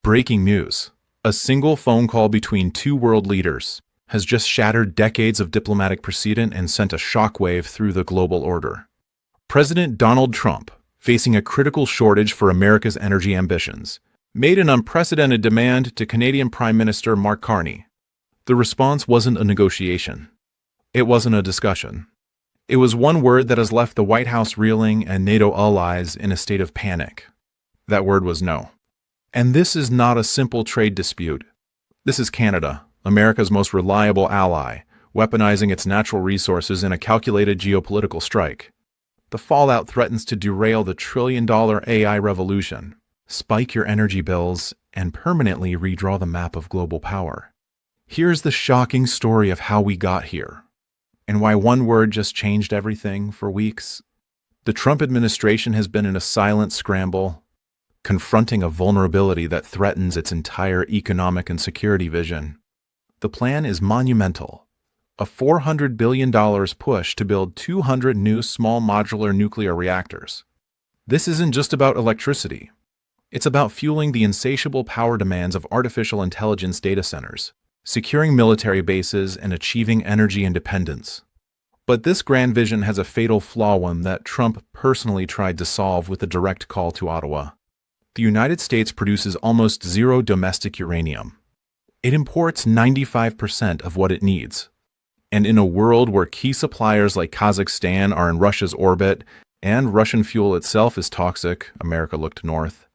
Breaking news. A single phone call between two world leaders has just shattered decades of diplomatic precedent and sent a shockwave through the global order. President Donald Trump, facing a critical shortage for America's energy ambitions, made an unprecedented demand to Canadian Prime Minister Mark Carney. The response wasn't a negotiation. It wasn't a discussion. It was one word that has left the White House reeling and NATO allies in a state of panic. That word was no. And this is not a simple trade dispute. This is Canada, America's most reliable ally, weaponizing its natural resources in a calculated geopolitical strike. The fallout threatens to derail the trillion-dollar AI revolution, spike your energy bills, and permanently redraw the map of global power. Here's the shocking story of how we got here, and why one word just changed everything for weeks. The Trump administration has been in a silent scramble, confronting a vulnerability that threatens its entire economic and security vision. The plan is monumental. A $400 billion push to build 200 new small modular nuclear reactors. This isn't just about electricity. It's about fueling the insatiable power demands of artificial intelligence data centers, securing military bases, and achieving energy independence. But this grand vision has a fatal flaw, one that Trump personally tried to solve with a direct call to Ottawa. The United States produces almost zero domestic uranium. It imports 95% of what it needs. And in a world where key suppliers like Kazakhstan are in Russia's orbit and Russian fuel itself is toxic, America looked north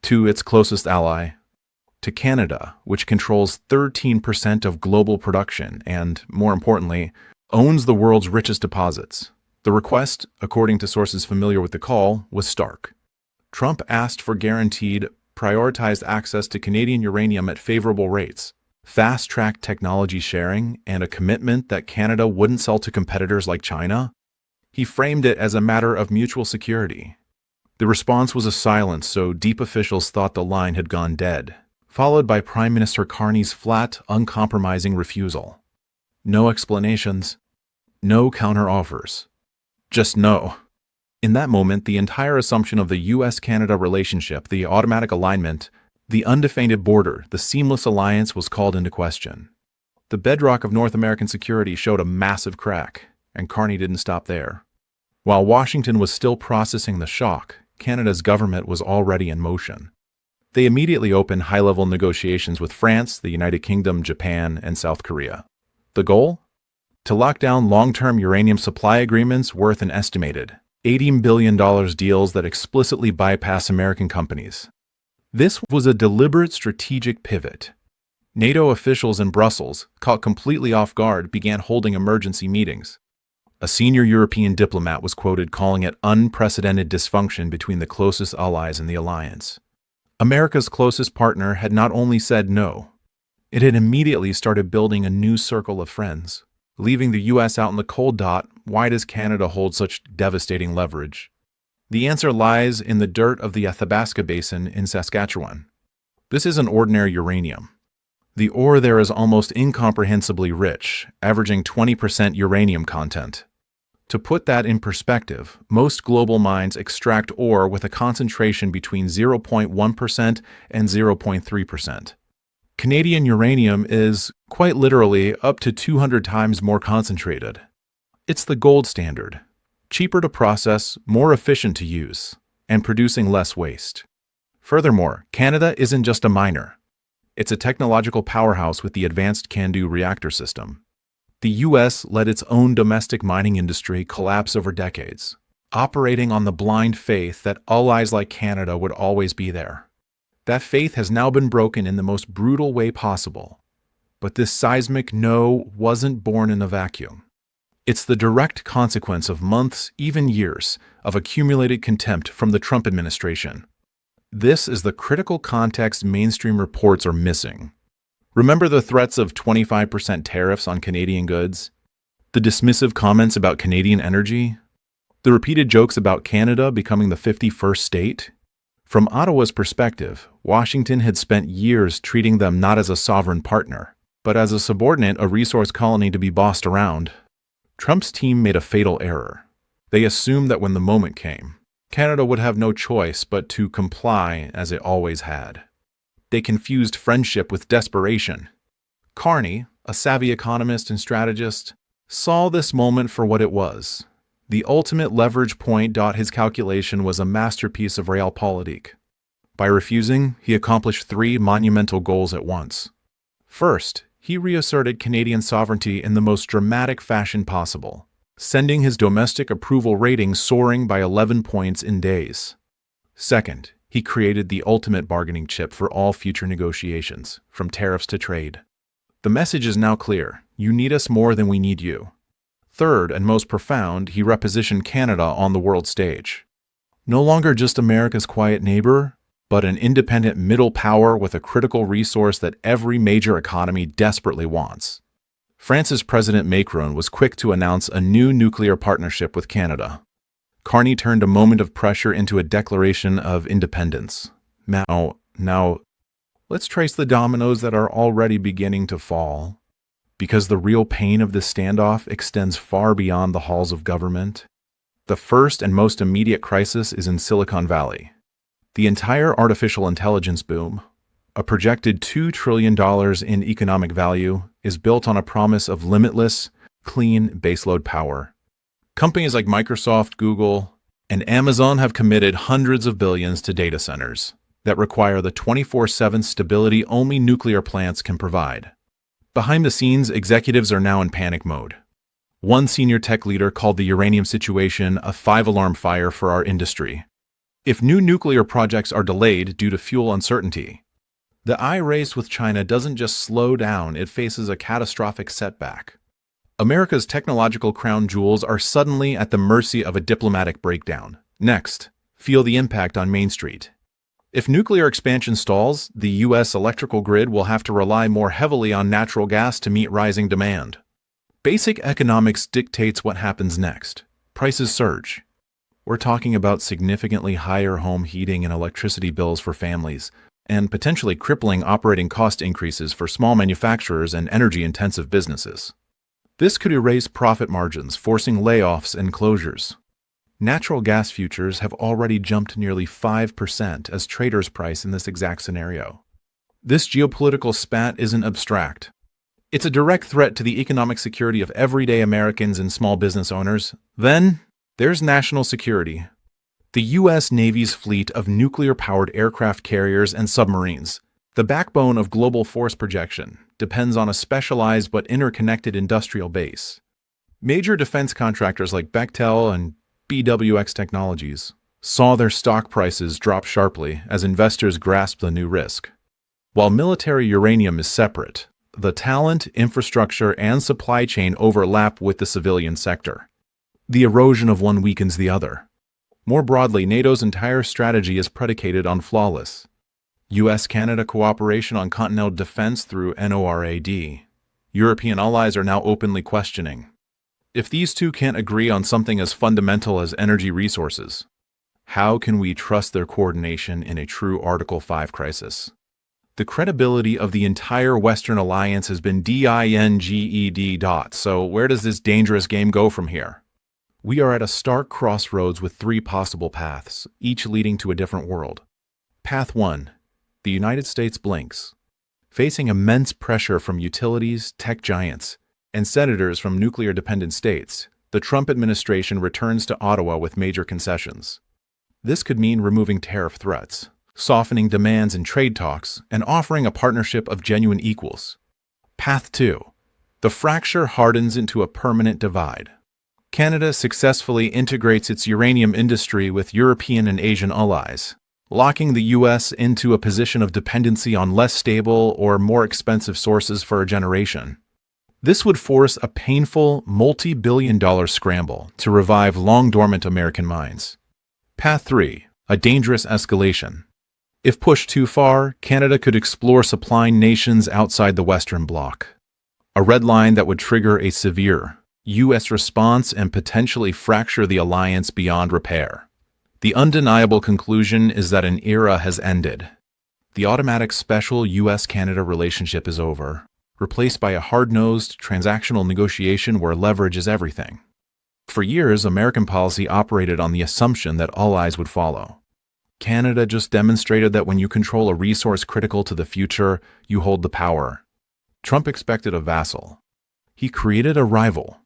to its closest ally, to Canada, which controls 13% of global production and, more importantly, owns the world's richest deposits. The request, according to sources familiar with the call, was stark. Trump asked for guaranteed, prioritized access to Canadian uranium at favorable rates, fast-track technology sharing, and a commitment that Canada wouldn't sell to competitors like China. He framed it as a matter of mutual security. The response was a silence so deep officials thought the line had gone dead, followed by Prime Minister Carney's flat, uncompromising refusal. No explanations, no counter-offers, just no. In that moment, the entire assumption of the U.S.-Canada relationship, the automatic alignment, the undefended border, the seamless alliance was called into question. The bedrock of North American security showed a massive crack, and Carney didn't stop there. While Washington was still processing the shock, Canada's government was already in motion. They immediately opened high-level negotiations with France, the United Kingdom, Japan, and South Korea. The goal? To lock down long-term uranium supply agreements worth an estimated $80 billion deals that explicitly bypass American companies. This was a deliberate strategic pivot. NATO officials in Brussels, caught completely off guard, began holding emergency meetings. A senior European diplomat was quoted calling it unprecedented dysfunction between the closest allies in the alliance. America's closest partner had not only said no, it had immediately started building a new circle of friends. Leaving the U.S. out in the cold. Why does Canada hold such devastating leverage? The answer lies in the dirt of the Athabasca Basin in Saskatchewan. This isn't ordinary uranium. The ore there is almost incomprehensibly rich, averaging 20% uranium content. To put that in perspective, most global mines extract ore with a concentration between 0.1% and 0.3%. Canadian uranium is, quite literally, up to 200 times more concentrated. It's the gold standard. Cheaper to process, more efficient to use, and producing less waste. Furthermore, Canada isn't just a miner. It's a technological powerhouse with the advanced CANDU reactor system. The U.S. let its own domestic mining industry collapse over decades, operating on the blind faith that allies like Canada would always be there. That faith has now been broken in the most brutal way possible. But this seismic no wasn't born in a vacuum. It's the direct consequence of months, even years, of accumulated contempt from the Trump administration. This is the critical context mainstream reports are missing. Remember the threats of 25% tariffs on Canadian goods? The dismissive comments about Canadian energy? The repeated jokes about Canada becoming the 51st state? From Ottawa's perspective, Washington had spent years treating them not as a sovereign partner, but as a subordinate, a resource colony to be bossed around. Trump's team made a fatal error. They assumed that when the moment came, Canada would have no choice but to comply as it always had. they confused friendship with desperation. Carney, a savvy economist and strategist, saw this moment for what it was. The ultimate leverage point. His calculation was a masterpiece of realpolitik. By refusing, he accomplished three monumental goals at once. First, he reasserted Canadian sovereignty in the most dramatic fashion possible, sending his domestic approval rating soaring by 11 points in days. Second, he created the ultimate bargaining chip for all future negotiations, from tariffs to trade. The message is now clear: you need us more than we need you. Third, and most profound, he repositioned Canada on the world stage. No longer just America's quiet neighbor, but an independent middle power with a critical resource that every major economy desperately wants. France's President Macron was quick to announce a new nuclear partnership with Canada. Carney turned a moment of pressure into a declaration of independence. Now, let's trace the dominoes that are already beginning to fall, because the real pain of this standoff extends far beyond the halls of government. The first and most immediate crisis is in Silicon Valley. The entire artificial intelligence boom, a projected $2 trillion in economic value, is built on a promise of limitless, clean baseload power. Companies like Microsoft, Google, and Amazon have committed hundreds of billions to data centers that require the 24/7 stability only nuclear plants can provide. Behind the scenes, executives are now in panic mode. One senior tech leader called the uranium situation a five-alarm fire for our industry. If new nuclear projects are delayed due to fuel uncertainty, the race with China doesn't just slow down, it faces a catastrophic setback. America's technological crown jewels are suddenly at the mercy of a diplomatic breakdown. Next, feel the impact on Main Street. If nuclear expansion stalls, the U.S. electrical grid will have to rely more heavily on natural gas to meet rising demand. Basic economics dictates what happens next. Prices surge. We're talking about significantly higher home heating and electricity bills for families, and potentially crippling operating cost increases for small manufacturers and energy-intensive businesses. This could erase profit margins, forcing layoffs and closures. Natural gas futures have already jumped nearly 5% as traders price in this exact scenario. This geopolitical spat isn't abstract. It's a direct threat to the economic security of everyday Americans and small business owners. Then, there's national security. The U.S. Navy's fleet of nuclear-powered aircraft carriers and submarines, the backbone of global force projection, depends on a specialized but interconnected industrial base. Major defense contractors like Bechtel and BWX Technologies saw their stock prices drop sharply as investors grasped the new risk. While military uranium is separate, the talent, infrastructure, and supply chain overlap with the civilian sector. The erosion of one weakens the other. More broadly, NATO's entire strategy is predicated on flawless U.S.-Canada cooperation on continental defense through NORAD. European allies are now openly questioning. If these two can't agree on something as fundamental as energy resources, how can we trust their coordination in a true Article 5 crisis? The credibility of the entire Western alliance has been dinged. So where does this dangerous game go from here? We are at a stark crossroads with three possible paths, each leading to a different world. Path 1. The United States blinks. Facing immense pressure from utilities, tech giants, and senators from nuclear-dependent states, the Trump administration returns to Ottawa with major concessions. This could mean removing tariff threats, softening demands in trade talks, and offering a partnership of genuine equals. Path 2. The fracture hardens into a permanent divide. Canada successfully integrates its uranium industry with European and Asian allies, locking the U.S. into a position of dependency on less stable or more expensive sources for a generation. This would force a painful, multi-billion-dollar scramble to revive long-dormant American mines. Path 3. A dangerous escalation. If pushed too far, Canada could explore supplying nations outside the Western Bloc. A red line that would trigger a severe U.S. response and potentially fracture the alliance beyond repair. The undeniable conclusion is that an era has ended. The automatic special U.S.-Canada relationship is over, replaced by a hard-nosed, transactional negotiation where leverage is everything. For years, American policy operated on the assumption that allies would follow. Canada just demonstrated that when you control a resource critical to the future, you hold the power. Trump expected a vassal. He created a rival.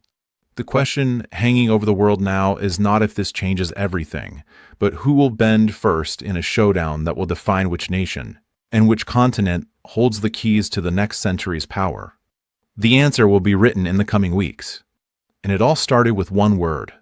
The question hanging over the world now is not if this changes everything, but who will bend first in a showdown that will define which nation and which continent holds the keys to the next century's power. The answer will be written in the coming weeks. And it all started with one word: